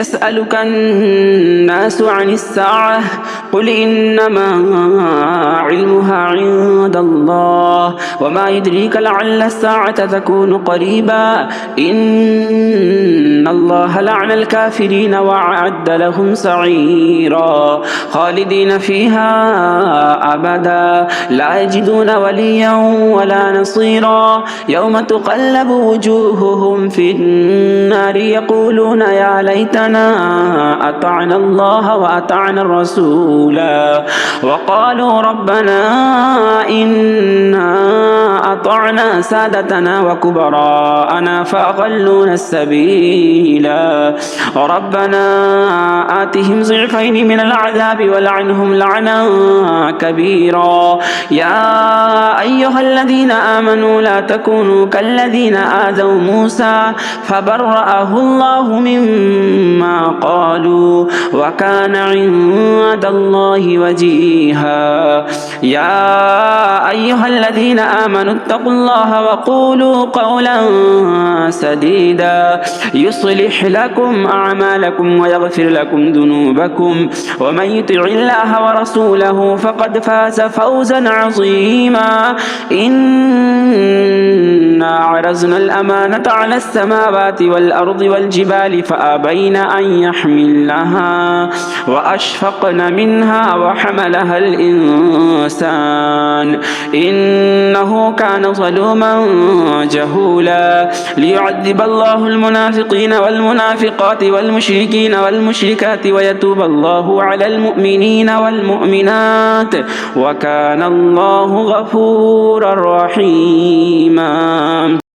يسألك الناس عن الساعة قل إنما علمها عند الله وما يدريك لعل الساعة تكون قريبا إن الله لعن الكافرين وأعد لهم سعيرا خالدين فيها أبدا لا يجدون وليا ولا نصيرا يوم تقلب وجوههم في النار يقولون يا ليتنا أطعنا الله وأطعنا الرسولا وقالوا ربنا إنا أطعنا سادتنا وكبراءنا فأضلونا السبيلا ربنا آتهم ضعفين من العذاب ولعنهم لعنا كبيرا يا أيها الذين آمنوا لا تكونوا كالذين آذوا موسى فبرأه الله مما قالوا وكان عند الله وجيها يا أيها الذين آمنوا اتقوا الله وقولوا قولا سديدا يصلح لكم أعمالكم ويغفر لكم ذنوبكم ومن يطع الله ورسوله فقد فاز فوزا عظيما إنا عرضنا الأمانة على السماوات والأرض والجبال فأبين أن يحملنها وأشفقن منها وحملها الإنسان إنه كان ظلوما جهولا ليعذب الله المنافقين والمنافقات والمشركين والمشركات ويتوب الله على المؤمنين والمؤمنات وكان الله غفورا رحيما